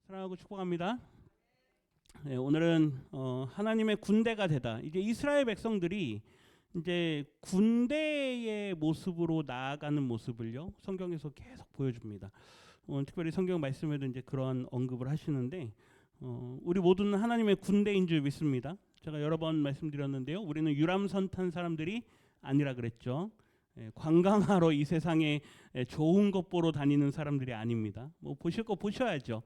사랑하고 축복합니다. 네, 오늘은 하나님의 군대가 되다. 이제 이스라엘 백성들이 이제 군대의 모습으로 나아가는 모습을요 성경에서 계속 보여줍니다. 특별히 성경 말씀에도 이제 그런 언급을 하시는데 우리 모두는 하나님의 군대인 줄 믿습니다. 제가 여러 번 말씀드렸는데요, 우리는 유람선 탄 사람들이 아니라 그랬죠. 관광하러 이 세상에 좋은 것 보러 다니는 사람들이 아닙니다. 뭐 보실 거 보셔야죠.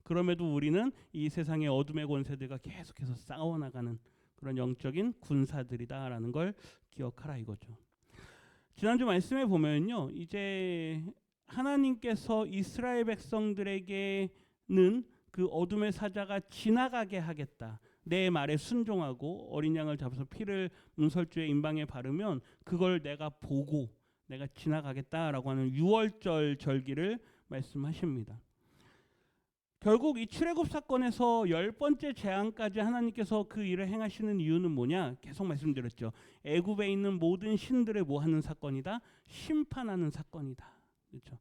그럼에도 우리는 이 세상의 어둠의 권세들과 계속해서 싸워나가는 그런 영적인 군사들이다라는 걸 기억하라 이거죠. 지난주 말씀에 보면요, 이제 하나님께서 이스라엘 백성들에게는 그 어둠의 사자가 지나가게 하겠다, 내 말에 순종하고 어린 양을 잡아서 피를 문설주의 임방에 바르면 그걸 내가 보고 내가 지나가겠다라고 하는 유월절 절기를 말씀하십니다. 결국 이 출애굽 사건에서 10번째 재앙까지 하나님께서 그 일을 행하시는 이유는 뭐냐? 계속 말씀드렸죠. 애굽에 있는 모든 신들을 뭐 하는 사건이다? 심판하는 사건이다. 그렇죠?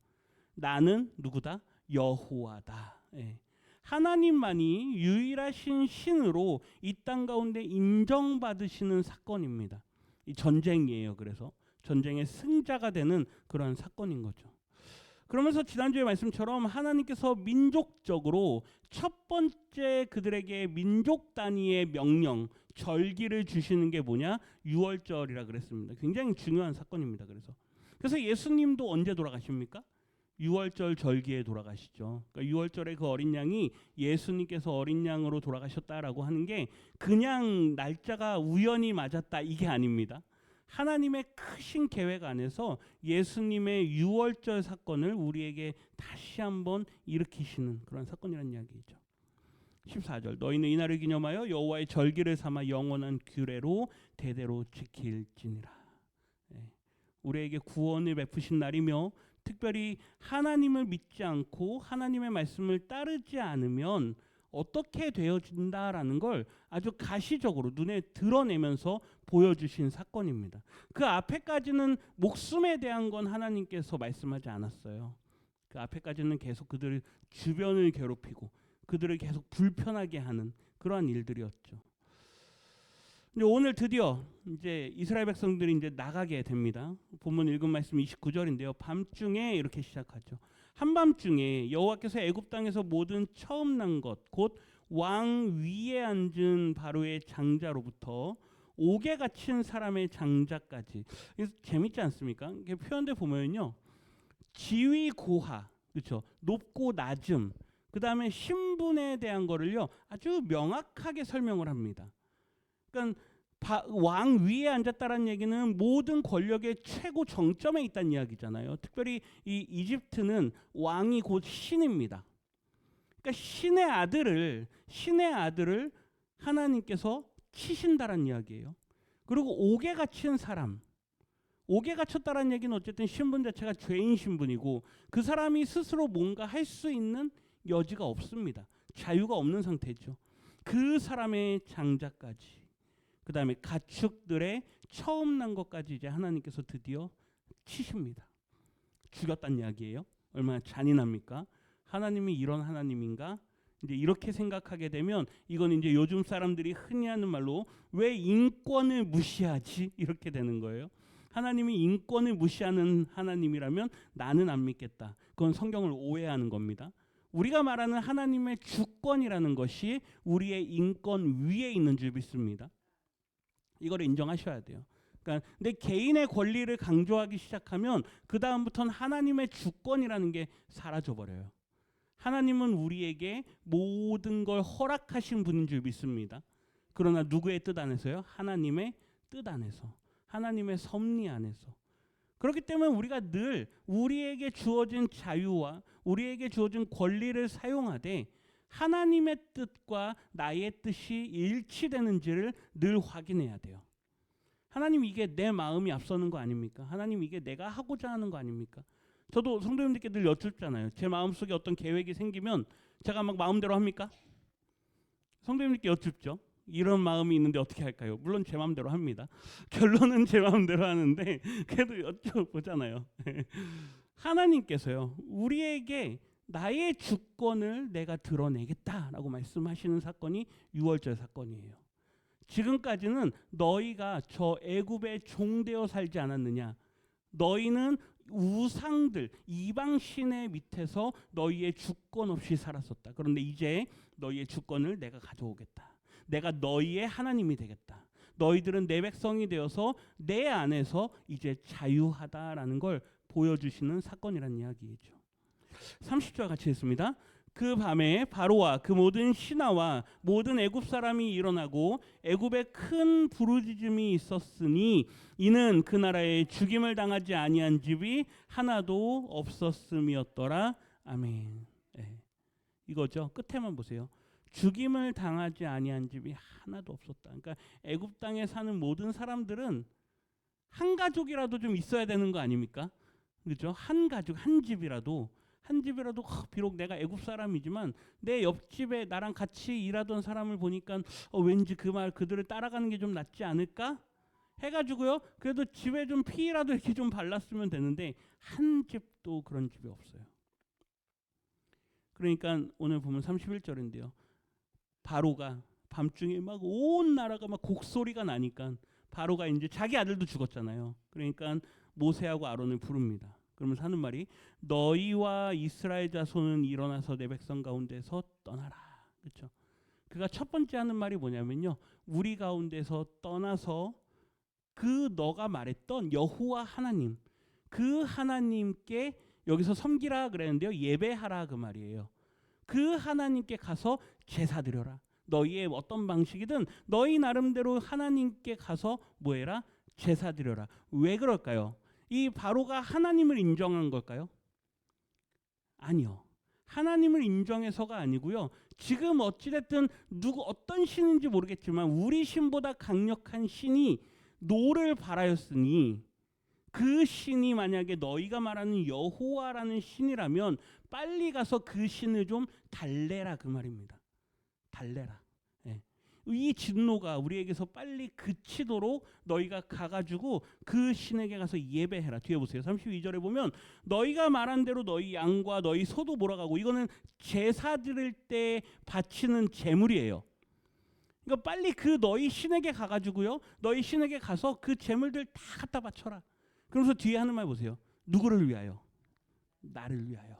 나는 누구다? 여호와다. 예. 하나님만이 유일하신 신으로 이 땅 가운데 인정받으시는 사건입니다. 이 전쟁이에요. 그래서 전쟁의 승자가 되는 그런 사건인 거죠. 그러면서 지난주의 말씀처럼 하나님께서 민족적으로 첫 번째 그들에게 민족 단위의 명령, 절기를 주시는 게 뭐냐? 유월절이라 그랬습니다. 굉장히 중요한 사건입니다. 그래서 예수님도 언제 돌아가십니까? 유월절 절기에 돌아가시죠. 그러니까 유월절에 그 어린 양이 예수님께서 어린 양으로 돌아가셨다라고 하는 게 그냥 날짜가 우연히 맞았다 이게 아닙니다. 하나님의 크신 계획 안에서 예수님의 유월절 사건을 우리에게 다시 한번 일으키시는 그런 사건이라는 이야기죠. 14절, 너희는 이날을 기념하여 여호와의 절기를 삼아 영원한 규례로 대대로 지킬지니라. 우리에게 구원을 베푸신 날이며, 특별히 하나님을 믿지 않고 하나님의 말씀을 따르지 않으면 어떻게 되어진다라는 걸 아주 가시적으로 눈에 드러내면서 보여주신 사건입니다. 그 앞에까지는 목숨에 대한 건 하나님께서 말씀하지 않았어요. 그 앞에까지는 계속 그들 주변을 괴롭히고 그들을 계속 불편하게 하는 그러한 일들이었죠. 근데 오늘 드디어 이제 이스라엘 백성들이 이제 나가게 됩니다. 본문 읽은 말씀 29절인데요. 밤중에 이렇게 시작하죠. 한밤중에 여호와께서 애굽 땅에서 모든 처음 난 것, 곧 왕 위에 앉은 바로의 장자로부터 옥에 갇힌 사람의 장자까지. 그래서 재밌지 않습니까? 이게 표현대 보면요, 지위 고하, 그렇죠? 높고 낮음, 그 다음에 신분에 대한 거를요 아주 명확하게 설명을 합니다. 그러니까 왕 위에 앉았다는 얘기는 모든 권력의 최고 정점에 있다는 이야기잖아요. 특별히 이 이집트는 왕이 곧 신입니다. 그러니까 신의 아들을 하나님께서 치신다는 이야기예요. 그리고 옥에 갇힌 사람, 옥에 갇혔다는 얘기는 어쨌든 신분 자체가 죄인 신분이고 그 사람이 스스로 뭔가 할 수 있는 여지가 없습니다. 자유가 없는 상태죠. 그 사람의 장자까지, 그 다음에 가축들의 처음 난 것까지 이제 하나님께서 드디어 치십니다. 죽였다는 이야기예요. 얼마나 잔인합니까? 하나님이 이런 하나님인가? 이제 이렇게 생각하게 되면 이건 이제 요즘 사람들이 흔히 하는 말로 왜 인권을 무시하지? 이렇게 되는 거예요. 하나님이 인권을 무시하는 하나님이라면 나는 안 믿겠다. 그건 성경을 오해하는 겁니다. 우리가 말하는 하나님의 주권이라는 것이 우리의 인권 위에 있는 줄 믿습니다. 이걸 인정하셔야 돼요. 그러니까 내 개인의 권리를 강조하기 시작하면 그 다음부터는 하나님의 주권이라는 게 사라져 버려요. 하나님은 우리에게 모든 걸 허락하신 분인 줄 믿습니다. 그러나 누구의 뜻 안에서요? 하나님의 뜻 안에서, 하나님의 섭리 안에서. 그렇기 때문에 우리가 늘 우리에게 주어진 자유와 우리에게 주어진 권리를 사용하되 하나님의 뜻과 나의 뜻이 일치되는지를 늘 확인해야 돼요. 하나님, 이게 내 마음이 앞서는 거 아닙니까? 하나님, 이게 내가 하고자 하는 거 아닙니까? 저도 성도님들께 늘 여쭙잖아요. 제 마음속에 어떤 계획이 생기면 제가 막 마음대로 합니까? 성도님들께 여쭙죠. 이런 마음이 있는데 어떻게 할까요? 물론 제 마음대로 합니다. 결론은 제 마음대로 하는데 그래도 여쭤보잖아요. 하나님께서요 우리에게 나의 주권을 내가 드러내겠다라고 말씀하시는 사건이 유월절 사건이에요. 지금까지는 너희가 저 애굽의 종되어 살지 않았느냐. 너희는 우상들, 이방 신의 밑에서 너희의 주권 없이 살았었다. 그런데 이제 너희의 주권을 내가 가져오겠다. 내가 너희의 하나님이 되겠다. 너희들은 내 백성이 되어서 내 안에서 이제 자유하다라는 걸 보여주시는 사건이라는 이야기죠. 30절 같이 읽습니다. 그 밤에 바로와 그 모든 신하와 모든 애굽 사람이 일어나고 애굽에 큰 부르짖음이 있었으니 이는 그 나라에 죽임을 당하지 아니한 집이 하나도 없었음이었더라. 아멘. 네. 이거죠. 끝에만 보세요. 죽임을 당하지 아니한 집이 하나도 없었다. 그러니까 애굽 땅에 사는 모든 사람들은 한 가족이라도 좀 있어야 되는 거 아닙니까? 그렇죠? 한 가족, 한 집이라도 비록 내가 애굽 사람이지만 내 옆집에 나랑 같이 일하던 사람을 보니까 왠지 그 말 그들을 따라가는 게 좀 낫지 않을까 해가지고요. 그래도 집에 좀 피라도 이렇게 좀 발랐으면 되는데 한 집도 그런 집이 없어요. 그러니까 오늘 보면 31절인데요. 바로가 밤중에 막 온 나라가 막 곡소리가 나니까 바로가 이제 자기 아들도 죽었잖아요. 그러니까 모세하고 아론을 부릅니다. 그러면서 하는 말이 너희와 이스라엘 자손은 일어나서 내 백성 가운데서 떠나라. 그렇죠? 그가 첫 번째 하는 말이 뭐냐면요. 우리 가운데서 떠나서 그 너가 말했던 여호와 하나님, 그 하나님께 여기서 섬기라 그랬는데요. 예배하라 그 말이에요. 그 하나님께 가서 제사 드려라. 너희의 어떤 방식이든 너희 나름대로 하나님께 가서 뭐해라? 제사 드려라. 왜 그럴까요? 이 바로가 하나님을 인정한 걸까요? 아니요. 하나님을 인정해서가 아니고요. 지금 어찌됐든 어떤 신인지 모르겠지만 우리 신보다 강력한 신이 노를 바라였으니 그 신이 만약에 너희가 말하는 여호와라는 신이라면 빨리 가서 그 신을 좀 달래라 그 말입니다. 달래라. 예. 이 진노가 우리에게서 빨리 그치도록 너희가 가가지고 그 신에게 가서 예배해라. 뒤에 보세요. 32절에 보면 너희가 말한 대로 너희 양과 너희 소도 몰아가고 이거는 제사 드릴 때 바치는 제물이에요. 그러니까 빨리 그 너희 신에게 가가지고요. 너희 신에게 가서 그 제물들 다 갖다 바쳐라. 그러면서 뒤에 하는 말 보세요. 누구를 위하여? 나를 위하여.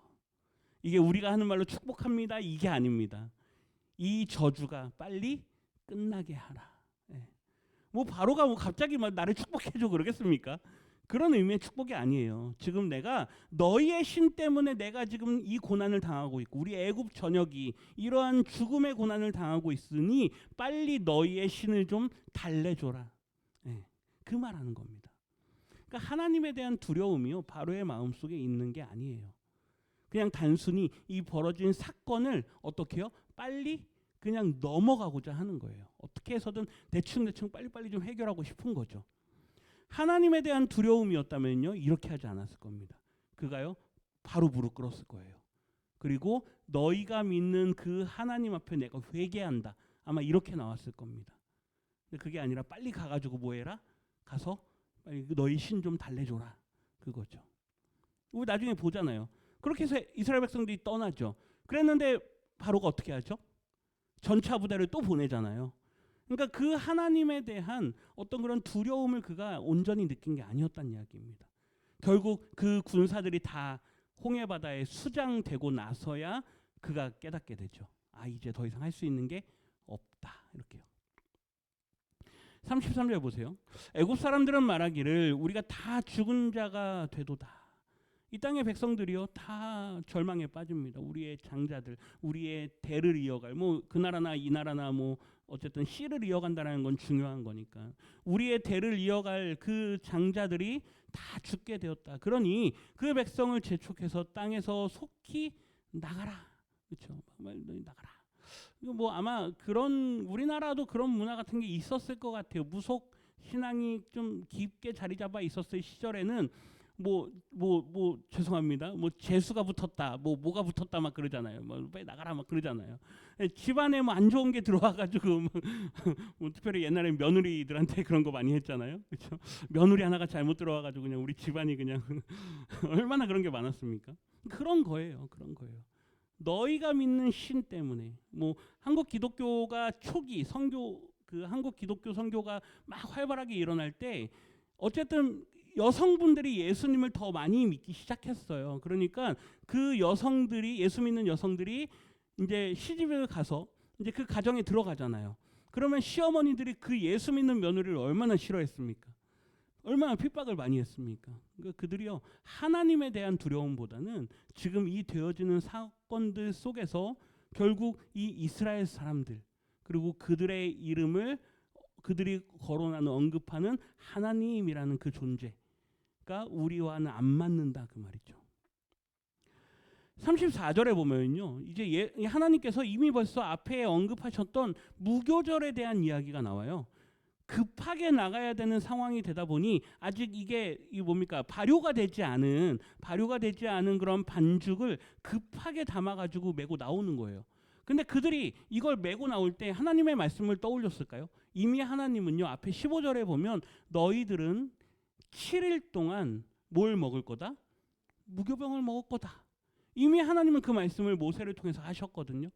이게 우리가 하는 말로 축복합니다. 이게 아닙니다. 이 저주가 빨리 끝나게 하라. 예. 뭐 바로가 뭐 갑자기 막 나를 축복해줘 그러겠습니까? 그런 의미의 축복이 아니에요. 지금 내가 너희의 신 때문에 내가 지금 이 고난을 당하고 있고 우리 애굽 전역이 이러한 죽음의 고난을 당하고 있으니 빨리 너희의 신을 좀 달래줘라. 예. 그 말하는 겁니다. 그러니까 하나님에 대한 두려움이요 바로의 마음속에 있는 게 아니에요. 그냥 단순히 이 벌어진 사건을 어떻게 해요? 빨리 그냥 넘어가고자 하는 거예요. 어떻게 해서든 대충 빨리빨리 좀 해결하고 싶은 거죠. 하나님에 대한 두려움이었다면요 이렇게 하지 않았을 겁니다. 그가요 바로 무릎 꿇었을 거예요. 그리고 너희가 믿는 그 하나님 앞에 내가 회개한다. 아마 이렇게 나왔을 겁니다. 근데 그게 아니라 빨리 가가지고 뭐해라? 가서 빨리 너희 신 좀 달래줘라. 그거죠. 우리 나중에 보잖아요. 그렇게 해서 이스라엘 백성들이 떠나죠. 그랬는데 바로가 어떻게 하죠? 전차 부대를 또 보내잖아요. 그러니까 그 하나님에 대한 어떤 그런 두려움을 그가 온전히 느낀 게 아니었다는 이야기입니다. 결국 그 군사들이 다 홍해 바다에 수장되고 나서야 그가 깨닫게 되죠. 아 이제 더 이상 할 수 있는 게 없다. 이렇게요. 33절 보세요. 애굽 사람들은 말하기를 우리가 다 죽은 자가 되도다. 이 땅의 백성들이요 다 절망에 빠집니다. 우리의 장자들, 우리의 대를 이어갈 뭐 그 나라나 이 나라나 뭐 어쨌든 씨를 이어간다는 건 중요한 거니까 우리의 대를 이어갈 그 장자들이 다 죽게 되었다. 그러니 그 백성을 재촉해서 땅에서 속히 나가라. 그렇죠? 너희 나가라. 이거 뭐 아마 그런 우리나라도 그런 문화 같은 게 있었을 것 같아요. 무속 신앙이 좀 깊게 자리 잡아 있었을 시절에는 죄송합니다. 뭐 재수가 붙었다, 뭐가 붙었다 막 그러잖아요. 뭐 빨리 나가라 막 그러잖아요. 집안에 뭐 안 좋은 게 들어와가지고 뭐 특별히 옛날에 며느리들한테 그런 거 많이 했잖아요. 그렇죠? 며느리 하나가 잘못 들어와가지고 그냥 우리 집안이 그냥 얼마나 그런 게 많았습니까? 그런 거예요. 그런 거예요. 너희가 믿는 신 때문에. 뭐 한국 기독교가 초기 선교 한국 기독교 선교가 막 활발하게 일어날 때 어쨌든 여성분들이 예수님을 더 많이 믿기 시작했어요. 그러니까 그 여성들이 예수 믿는 여성들이 이제 시집을 가서 이제 그 가정에 들어가잖아요. 그러면 시어머니들이 그 예수 믿는 며느리를 얼마나 싫어했습니까? 얼마나 핍박을 많이 했습니까? 그러니까 그들이요 하나님에 대한 두려움보다는 지금 이 되어지는 사건들 속에서 결국 이 이스라엘 사람들 그리고 그들의 이름을 그들이 거론하는 언급하는 하나님이라는 그 존재가 우리와는 안 맞는다 그 말이죠. 34절에 보면요. 이제 하나님께서 이미 벌써 앞에 언급하셨던 무교절에 대한 이야기가 나와요. 급하게 나가야 되는 상황이 되다 보니 아직 이게 뭡니까? 발효가 되지 않은 그런 반죽을 급하게 담아 가지고 메고 나오는 거예요. 근데 그들이 이걸 메고 나올 때 하나님의 말씀을 떠올렸을까요? 이미 하나님은요. 앞에 15절에 보면 너희들은 7일 동안 뭘 먹을 거다? 무교병을 먹을 거다. 이미 하나님은 그 말씀을 모세를 통해서 하셨거든요.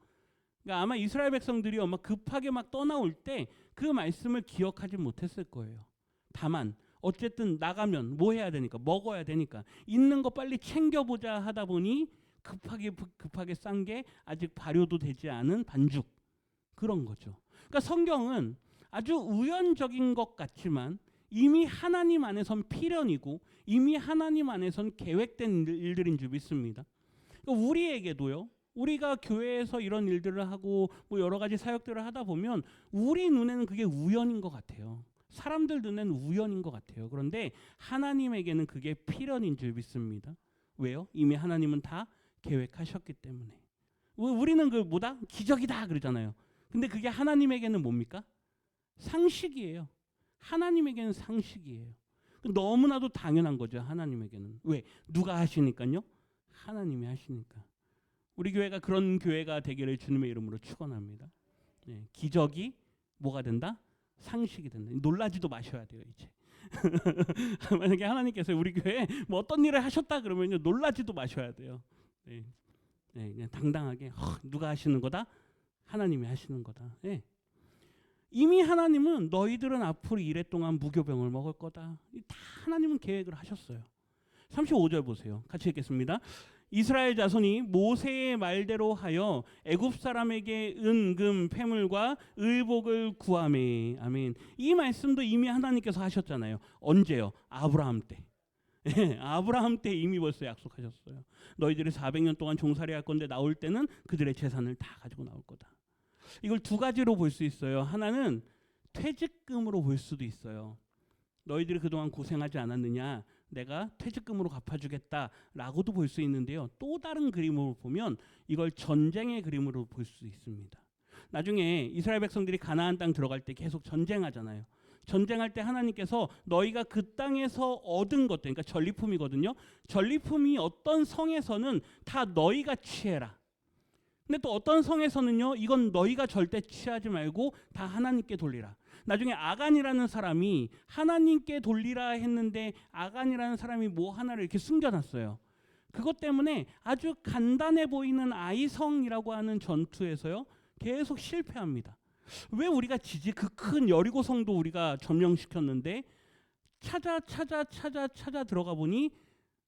그러니까 아마 이스라엘 백성들이 막 급하게 막 떠나올 때 그 말씀을 기억하지 못했을 거예요. 다만 어쨌든 나가면 뭐 해야 되니까 먹어야 되니까 있는 거 빨리 챙겨보자 하다 보니 급하게 싼 게 아직 발효도 되지 않은 반죽 그런 거죠. 그러니까 성경은 아주 우연적인 것 같지만 이미 하나님 안에선 필연이고 이미 하나님 안에선 계획된 일들인 줄 믿습니다. 그러니까 우리에게도요. 우리가 교회에서 이런 일들을 하고 뭐 여러 가지 사역들을 하다 보면 우리 눈에는 그게 우연인 것 같아요. 사람들 눈에는 우연인 것 같아요. 그런데 하나님에게는 그게 필연인 줄 믿습니다. 왜요? 이미 하나님은 다 계획하셨기 때문에. 우리는 그 뭐다? 기적이다 그러잖아요. 근데 그게 하나님에게는 뭡니까? 상식이에요. 하나님에게는 상식이에요. 너무나도 당연한 거죠. 하나님에게는. 왜? 누가 하시니까요? 하나님이 하시니까. 우리 교회가 그런 교회가 되기를 주님의 이름으로 축원합니다. 네, 기적이 뭐가 된다? 상식이 된다. 놀라지도 마셔야 돼요 이제. 만약에 하나님께서 우리 교회에 뭐 어떤 일을 하셨다 그러면요 놀라지도 마셔야 돼요. 네, 네, 그냥 당당하게 누가 하시는 거다? 하나님이 하시는 거다. 네. 이미 하나님은 너희들은 앞으로 이래 동안 무교병을 먹을 거다. 다 하나님은 계획을 하셨어요. 35절 보세요. 같이 읽겠습니다. 이스라엘 자손이 모세의 말대로 하여 애굽 사람에게 은, 금, 폐물과 의복을 구하매. 아멘. 이 말씀도 이미 하나님께서 하셨잖아요. 언제요? 아브라함 때. 아브라함 때 이미 벌써 약속하셨어요. 너희들이 400년 동안 종살이 할 건데 나올 때는 그들의 재산을 다 가지고 나올 거다. 이걸 두 가지로 볼 수 있어요. 하나는 퇴직금으로 볼 수도 있어요. 너희들이 그동안 고생하지 않았느냐? 내가 퇴직금으로 갚아주겠다라고도 볼 수 있는데요. 또 다른 그림으로 보면 이걸 전쟁의 그림으로 볼 수 있습니다. 나중에 이스라엘 백성들이 가나안 땅 들어갈 때 계속 전쟁하잖아요. 전쟁할 때 하나님께서 너희가 그 땅에서 얻은 것들, 그러니까 전리품이거든요. 전리품이 어떤 성에서는 다 너희가 취해라. 근데 또 어떤 성에서는요, 이건 너희가 절대 취하지 말고 다 하나님께 돌리라. 나중에 아간이라는 사람이 하나님께 돌리라 했는데 아간이라는 사람이 뭐 하나를 이렇게 숨겨놨어요. 그것 때문에 아주 간단해 보이는 아이성이라고 하는 전투에서요 계속 실패합니다. 왜 우리가 지지 그 큰 여리고성도 우리가 점령시켰는데 찾아 들어가 보니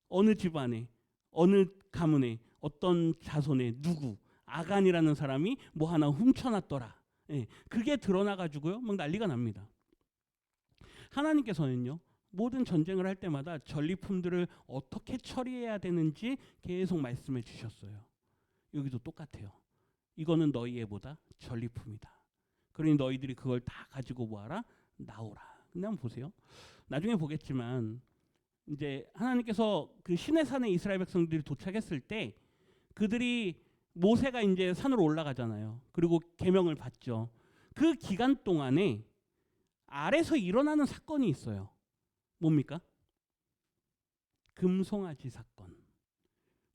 어느 집안에 어느 가문에 어떤 자손에 누구 아간이라는 사람이 뭐 하나 훔쳐놨더라. 예, 그게 드러나가지고요 막 난리가 납니다. 하나님께서는요 모든 전쟁을 할 때마다 전리품들을 어떻게 처리해야 되는지 계속 말씀해 주셨어요. 여기도 똑같아요. 이거는 너희의 뭐다? 전리품이다. 그러니 너희들이 그걸 다 가지고 뭐하라? 나오라. 근데 한번 보세요. 나중에 보겠지만 이제 하나님께서 그 시내산에 이스라엘 백성들이 도착했을 때 그들이 모세가 이제 산으로 올라가잖아요. 그리고 계명을 받죠. 그 기간 동안에 아래서 일어나는 사건이 있어요. 뭡니까? 금송아지 사건.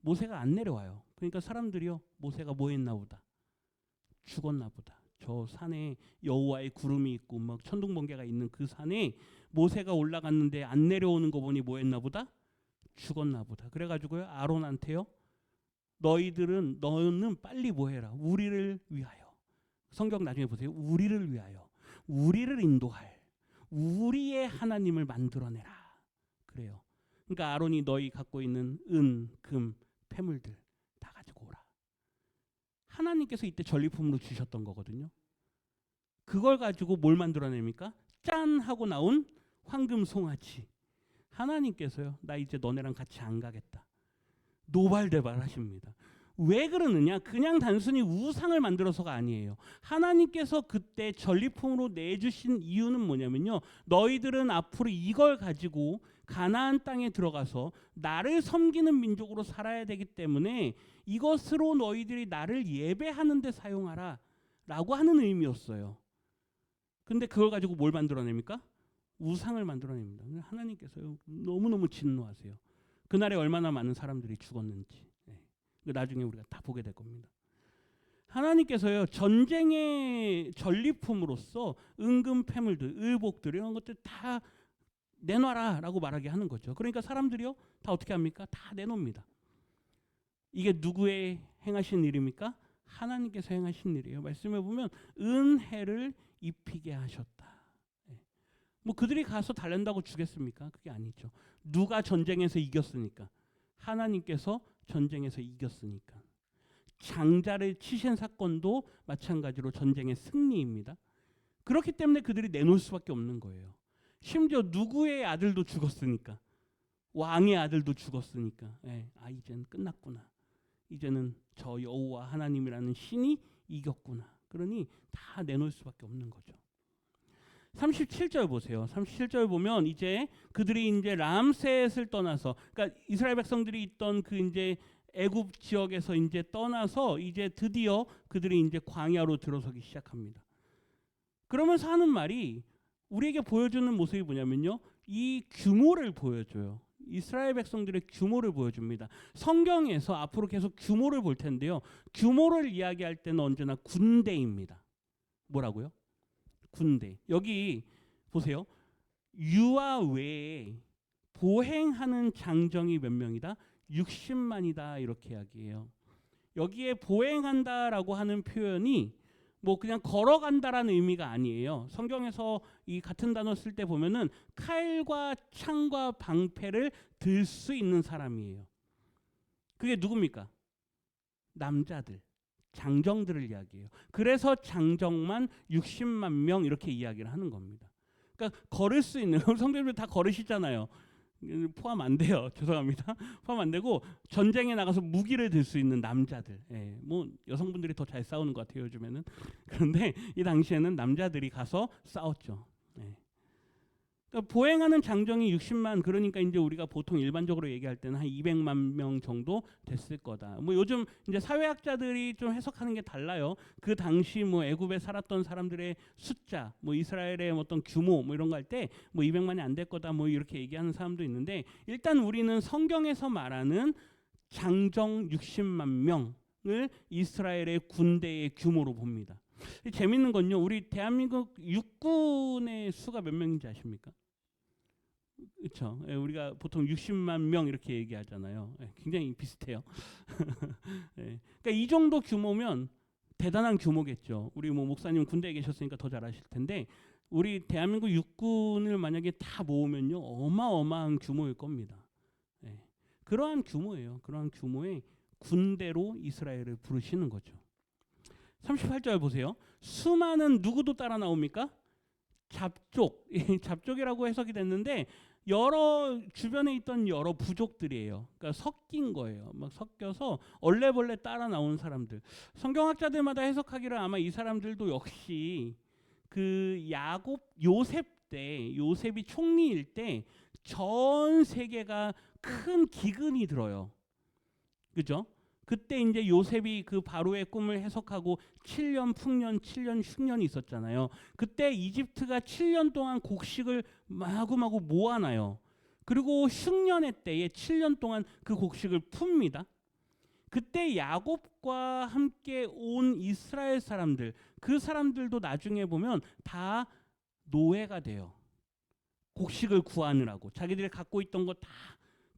모세가 안 내려와요. 그러니까 사람들이요. 모세가 뭐 했나 보다. 죽었나 보다. 저 산에 여호와의 구름이 있고 막 천둥번개가 있는 그 산에 모세가 올라갔는데 안 내려오는 거 보니 뭐 했나 보다? 죽었나 보다. 그래가지고요. 아론한테요. 너는 빨리 뭐 해라. 우리를 위하여. 성경 나중에 보세요. 우리를 위하여. 우리를 인도할. 우리의 하나님을 만들어내라. 그래요. 그러니까 아론이 너희 갖고 있는 은, 금, 폐물들 다 가지고 오라. 하나님께서 이때 전리품으로 주셨던 거거든요. 그걸 가지고 뭘 만들어냅니까? 짠 하고 나온 황금 송아지. 하나님께서요. 나 이제 너네랑 같이 안 가겠다. 노발대발 하십니다. 왜 그러느냐? 그냥 단순히 우상을 만들어서가 아니에요. 하나님께서 그때 전리품으로 내주신 이유는 뭐냐면요. 너희들은 앞으로 이걸 가지고 가나안 땅에 들어가서 나를 섬기는 민족으로 살아야 되기 때문에 이것으로 너희들이 나를 예배하는 데 사용하라 라고 하는 의미였어요. 근데 그걸 가지고 뭘 만들어냅니까? 우상을 만들어냅니다. 하나님께서요. 너무너무 진노하세요. 그날에 얼마나 많은 사람들이 죽었는지. 나중에 우리가 다 보게 될 겁니다. 하나님께서요. 전쟁의 전리품으로서 은금 패물들, 의복들 이런 것들 다 내놔라 라고 말하게 하는 거죠. 그러니까 사람들이요. 다 어떻게 합니까? 다 내놓습니다. 이게 누구의 행하신 일입니까? 하나님께서 행하신 일이에요. 말씀해 보면 은혜를 입히게 하셨다. 뭐 그들이 가서 달랜다고 주겠습니까? 그게 아니죠. 누가 전쟁에서 이겼으니까? 하나님께서 전쟁에서 이겼으니까. 장자를 치신 사건도 마찬가지로 전쟁의 승리입니다. 그렇기 때문에 그들이 내놓을 수밖에 없는 거예요. 심지어 누구의 아들도 죽었으니까. 왕의 아들도 죽었으니까. 이제는 끝났구나. 이제는 저 여호와 하나님이라는 신이 이겼구나. 그러니 다 내놓을 수밖에 없는 거죠. 37절 보세요. 37절 보면 이제 그들이 이제 람셋을 떠나서, 그러니까 이스라엘 백성들이 있던 그 이제 애굽 지역에서 이제 떠나서 이제 드디어 그들이 이제 광야로 들어서기 시작합니다. 그러면서 하는 말이 우리에게 보여주는 모습이 뭐냐면요. 이 규모를 보여줘요. 이스라엘 백성들의 규모를 보여줍니다. 성경에서 앞으로 계속 규모를 볼 텐데요. 규모를 이야기할 때는 언제나 군대입니다. 뭐라고요? 군대. 여기 보세요. 유아 외에 보행하는 장정이 몇 명이다? 60만이다 이렇게 이야기해요. 여기에 보행한다라고 하는 표현이 뭐 그냥 걸어간다라는 의미가 아니에요. 성경에서 이 같은 단어 쓸 때 보면은 칼과 창과 방패를 들 수 있는 사람이에요. 그게 누굽니까? 남자들, 장정들을 이야기해요. 그래서 장정만 60만 명 이렇게 이야기를 하는 겁니다. 그러니까 걸을 수 있는, 성도님들 다 걸으시잖아요. 포함 안 돼요. 죄송합니다. 포함 안 되고 전쟁에 나가서 무기를 들 수 있는 남자들. 뭐 여성분들이 더 잘 싸우는 것 같아요 요즘에는. 그런데 이 당시에는 남자들이 가서 싸웠죠. 그러니까 보행하는 장정이 60만, 그러니까 이제 우리가 보통 일반적으로 얘기할 때는 한 200만 명 정도 됐을 거다. 뭐 요즘 이제 사회학자들이 좀 해석하는 게 달라요. 그 당시 뭐 애굽에 살았던 사람들의 숫자, 뭐 이스라엘의 어떤 규모 뭐 이런 거 할 때 뭐 200만이 안 될 거다 뭐 이렇게 얘기하는 사람도 있는데, 일단 우리는 성경에서 말하는 장정 60만 명을 이스라엘의 군대의 규모로 봅니다. 재밌는 건요. 우리 대한민국 육군의 수가 몇 명인지 아십니까? 그렇죠. 우리가 보통 60만 명 이렇게 얘기하잖아요. 굉장히 비슷해요. 그러니까 이 정도 규모면 대단한 규모겠죠. 우리 뭐 목사님 군대에 계셨으니까 더 잘 아실 텐데 우리 대한민국 육군을 만약에 다 모으면요 어마어마한 규모일 겁니다. 그러한 규모예요. 그러한 규모의 군대로 이스라엘을 부르시는 거죠. 38절 보세요. 수많은 누구도 따라 나옵니까? 잡족. 잡족이라고 해석이 됐는데 여러 주변에 있던 여러 부족들이에요. 그러니까 섞인 거예요. 막 섞여서 얼레벌레 따라 나온 사람들. 성경학자들마다 해석하기를 아마 이 사람들도 역시 그 요셉 때, 요셉이 총리일 때 전 세계가 큰 기근이 들어요. 그죠? 그때 이제 요셉이 그 바로의 꿈을 해석하고 7년 풍년, 7년 흉년이 있었잖아요. 그때 이집트가 7년 동안 곡식을 마구마구 모아놔요. 그리고 흉년의 때에 7년 동안 그 곡식을 풉니다. 그때 야곱과 함께 온 이스라엘 사람들, 그 사람들도 나중에 보면 다 노예가 돼요. 곡식을 구하느라고 자기들이 갖고 있던 거 다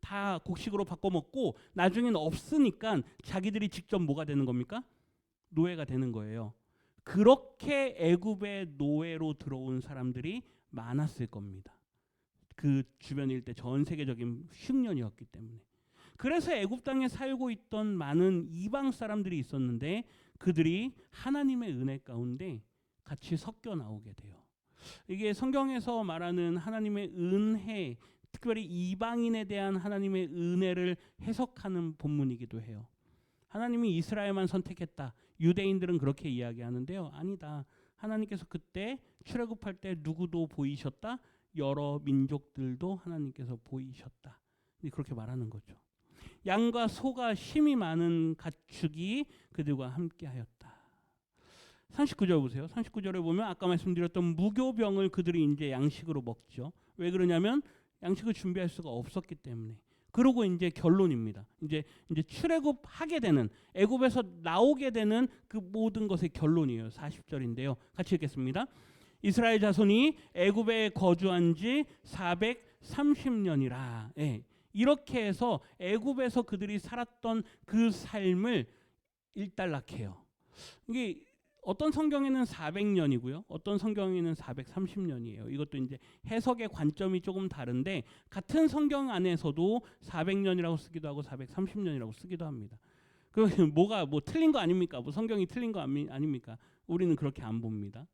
다 곡식으로 바꿔 먹고 나중에는 없으니까 자기들이 직접 뭐가 되는 겁니까? 노예가 되는 거예요. 그렇게 애굽의 노예로 들어온 사람들이 많았을 겁니다. 그 주변 일대 전 세계적인 흉년이었기 때문에. 그래서 애굽 땅에 살고 있던 많은 이방 사람들이 있었는데 그들이 하나님의 은혜 가운데 같이 섞여 나오게 돼요. 이게 성경에서 말하는 하나님의 은혜, 특별히 이방인에 대한 하나님의 은혜를 해석하는 본문이기도 해요. 하나님이 이스라엘만 선택했다. 유대인들은 그렇게 이야기하는데요. 아니다. 하나님께서 그때 출애굽할 때 누구도 보이셨다. 여러 민족들도 하나님께서 보이셨다. 그렇게 말하는 거죠. 양과 소가 힘이 많은 가축이 그들과 함께하였다. 39절 보세요. 39절에 보면 아까 말씀드렸던 무교병을 그들이 이제 양식으로 먹죠. 왜 그러냐면 양식을 준비할 수가 없었기 때문에. 그리고 이제 결론입니다. 이제 출애굽하게 되는, 애굽에서 나오게 되는 그 모든 것의 결론이에요. 40절인데요. 같이 읽겠습니다. 이스라엘 자손이 애굽에 거주한 지 430년이라. 예. 이렇게 해서 애굽에서 그들이 살았던 그 삶을 일단락해요. 이게 어떤 성경에는 400년이고요. 어떤 성경에는 430년이에요. 이것도 이제 해석의 관점이 조금 다른데 같은 성경 안에서도 400년이라고 쓰기도 하고 430년이라고 쓰기도 합니다. 그 뭐가 뭐 틀린 거 아닙니까? 뭐 성경이 틀린 거 아닙니까? 우리는 그렇게 안 봅니다.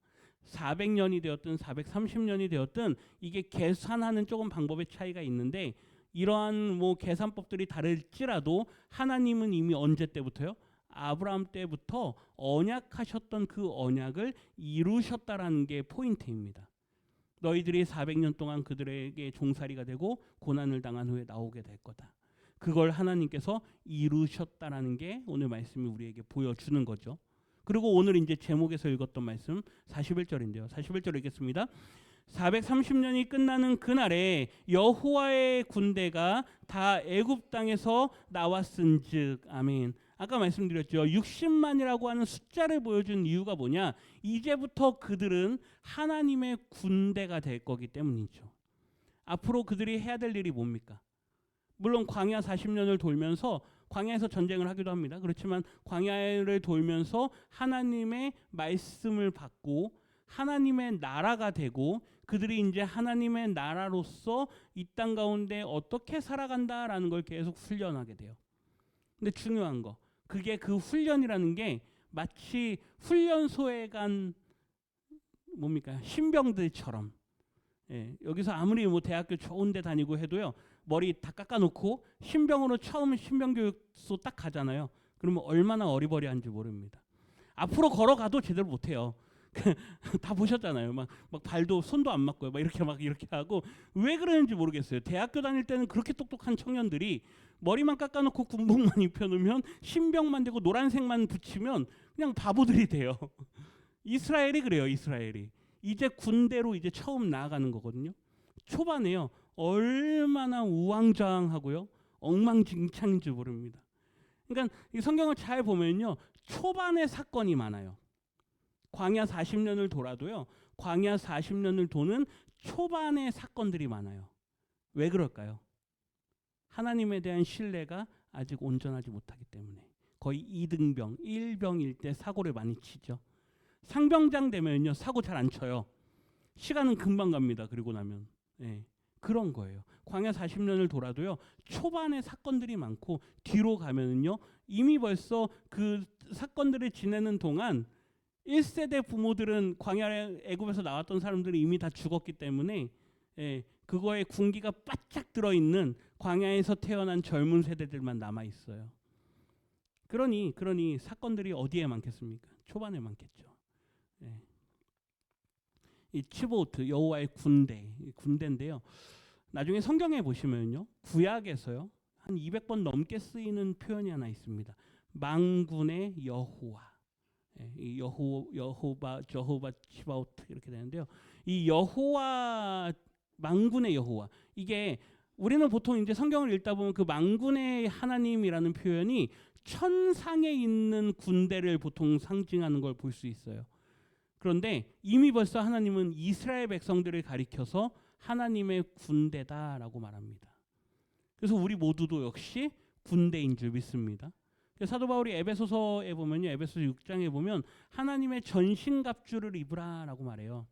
400년이 되었든 430년이 되었든 이게 계산하는 조금 방법의 차이가 있는데 이러한 뭐 계산법들이 다를지라도 하나님은 이미 언제 때부터요? 아브라함 때부터 언약하셨던 그 언약을 이루셨다라는 게 포인트입니다. 너희들이 400년 동안 그들에게 종살이가 되고 고난을 당한 후에 나오게 될 거다. 그걸 하나님께서 이루셨다라는 게 오늘 말씀이 우리에게 보여주는 거죠. 그리고 오늘 이제 제목에서 읽었던 말씀 41절인데요. 41절 읽겠습니다. 430년이 끝나는 그날에 여호와의 군대가 다 애굽 땅에서 나왔은즉. 아멘. 아까 말씀드렸죠. 60만이라고 하는 숫자를 보여준 이유가 뭐냐? 이제부터 그들은 하나님의 군대가 될 거기 때문이죠. 앞으로 그들이 해야 될 일이 뭡니까? 물론 광야 40년을 돌면서 광야에서 전쟁을 하기도 합니다. 그렇지만 광야를 돌면서 하나님의 말씀을 받고 하나님의 나라가 되고 그들이 이제 하나님의 나라로서 이 땅 가운데 어떻게 살아간다라는 걸 계속 훈련하게 돼요. 근데 중요한 거, 그게 그 훈련이라는 게 마치 훈련소에 간 뭡니까? 신병들처럼. 예, 여기서 아무리 뭐 대학교 좋은 데 다니고 해도요. 머리 다 깎아놓고 신병으로 처음 신병교육소 딱 가잖아요. 그러면 얼마나 어리버리한지 모릅니다. 앞으로 걸어가도 제대로 못해요. 다 보셨잖아요. 막 발도 손도 안 맞고요. 막 이렇게 하고 왜 그러는지 모르겠어요. 대학교 다닐 때는 그렇게 똑똑한 청년들이 머리만 깎아놓고 군복만 입혀놓으면 신병만 되고 노란색만 붙이면 그냥 바보들이 돼요. 이스라엘이 그래요. 이스라엘이 이제 군대로 이제 처음 나아가는 거거든요. 초반에요. 얼마나 우왕좌왕하고요. 엉망진창인지 모릅니다. 그러니까 이 성경을 잘 보면요. 초반에 사건이 많아요. 광야 40년을 돌아도요. 광야 40년을 도는 초반의 사건들이 많아요. 왜 그럴까요? 하나님에 대한 신뢰가 아직 온전하지 못하기 때문에. 거의 2등병, 1병일 때 사고를 많이 치죠. 상병장 되면요. 사고 잘 안 쳐요. 시간은 금방 갑니다. 그리고 나면. 예, 그런 거예요. 광야 40년을 돌아도요. 초반에 사건들이 많고 뒤로 가면은요. 이미 벌써 그 사건들을 지내는 동안 1세대 부모들은 광야에 애굽에서 나왔던 사람들이 이미 다 죽었기 때문에 그거에 군기가 바짝 들어있는 광야에서 태어난 젊은 세대들만 남아있어요. 그러니 사건들이 어디에 많겠습니까? 초반에 많겠죠. 이 치보트 여호와의 군대인데요. 나중에 성경에 보시면요. 구약에서요. 한 200번 넘게 쓰이는 표현이 하나 있습니다. 망군의 여호와. 이 여호바 치바오트 이렇게 되는데요. 이 여호와 망군의 여호와 이게 우리는 보통 이제 성경을 읽다 보면 그 망군의 하나님이라는 표현이 천상에 있는 군대를 보통 상징하는 걸 볼 수 있어요. 그런데 이미 벌써 하나님은 이스라엘 백성들을 가리켜서 하나님의 군대다라고 말합니다. 그래서 우리 모두도 역시 군대인 줄 믿습니다. 사도 바울이 에베소서에 보면요, 에베소서 6장에 보면 하나님의 전신갑주를 입으라라고 말해요.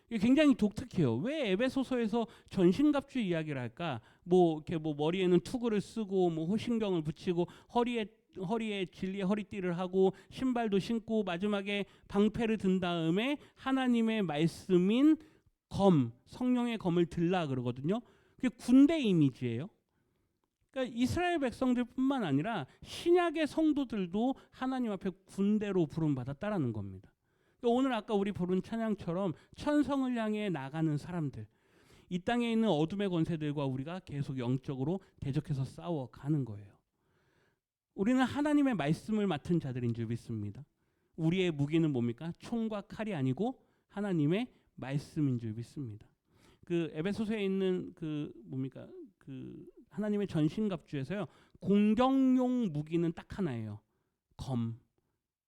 이게 굉장히 독특해요. 왜 에베소서에서 전신갑주 이야기를 할까? 이렇게 머리에는 투구를 쓰고 호신경을 붙이고 허리에 진리의 허리띠를 하고 신발도 신고 마지막에 방패를 든 다음에 하나님의 말씀인 성령의 검을 들라 그러거든요. 그게 군대 이미지예요. 그러니까 이스라엘 백성들뿐만 아니라 신약의 성도들도 하나님 앞에 군대로 부름받았다라는 겁니다. 그러니까 오늘 아까 우리 부른 찬양처럼 천성을 향해 나가는 사람들, 이 땅에 있는 어둠의 권세들과 우리가 계속 영적으로 대적해서 싸워가는 거예요. 우리는 하나님의 말씀을 맡은 자들인 줄 믿습니다. 우리의 무기는 뭡니까? 총과 칼이 아니고 하나님의 말씀인 줄 믿습니다. 그 에베소서에 있는 하나님의 전신갑주에서요, 공격용 무기는 딱 하나예요.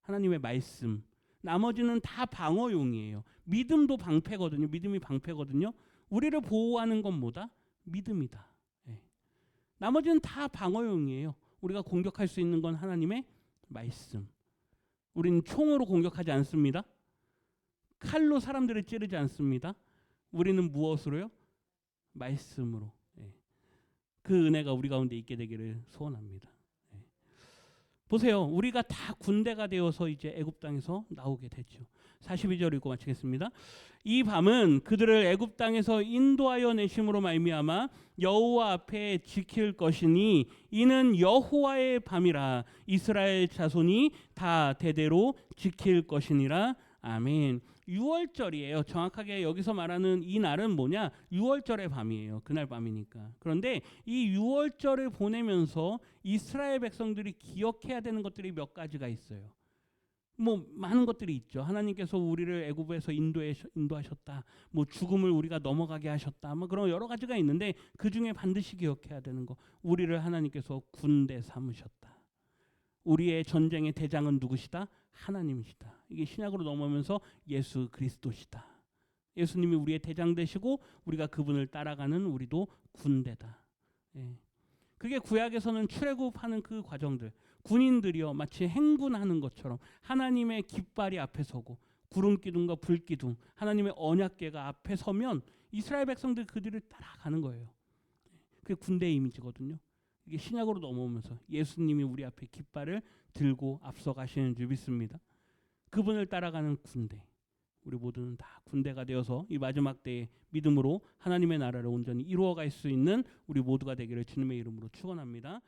하나님의 말씀. 나머지는 다 방어용이에요. 믿음도 방패거든요. 믿음이 방패거든요. 우리를 보호하는 건 뭐다? 믿음이다. 나머지는 다 방어용이에요. 우리가 공격할 수 있는 건 하나님의 말씀. 우리는 총으로 공격하지 않습니다. 칼로 사람들을 찌르지 않습니다. 우리는 무엇으로요? 말씀으로. 그 은혜가 우리 가운데 있게 되기를 소원합니다. 보세요. 우리가 다 군대가 되어서 이제 애굽 땅에서 나오게 되죠. 42절 읽고 마치겠습니다. 이 밤은 그들을 애굽 땅에서 인도하여 내심으로 말미암아 여호와 앞에 지킬 것이니 이는 여호와의 밤이라 이스라엘 자손이 다 대대로 지킬 것이니라. 아멘. 6월절이에요. 정확하게 여기서 말하는 이 날은 뭐냐? 6월절의 밤이에요. 그날 밤이니까. 그런데 이 6월절을 보내면서 이스라엘 백성들이 기억해야 되는 것들이 몇 가지가 있어요. 많은 것들이 있죠. 하나님께서 우리를 애굽에서 인도하셨다. 죽음을 우리가 넘어가게 하셨다. 그런 여러 가지가 있는데 그 중에 반드시 기억해야 되는 거. 우리를 하나님께서 군대 삼으셨다. 우리의 전쟁의 대장은 누구시다? 하나님이시다. 이게 신약으로 넘어오면서 예수 그리스도시다. 예수님이 우리의 대장 되시고 우리가 그분을 따라가는 우리도 군대다. 그게 구약에서는 출애굽하는 그 과정들, 군인들이요 마치 행군하는 것처럼 하나님의 깃발이 앞에 서고 구름기둥과 불기둥, 하나님의 언약궤가 앞에 서면 이스라엘 백성들 그 뒤를 따라가는 거예요. 그게 군대의 이미지거든요. 이게 신약으로 넘어오면서 예수님이 우리 앞에 깃발을 들고 앞서가시는 줄 믿습니다. 그분을 따라가는 군대. 우리 모두는 다 군대가 되어서 이 마지막 때에 믿음으로 하나님의 나라를 온전히 이루어갈 수 있는 우리 모두가 되기를 주님의 이름으로 축원합니다.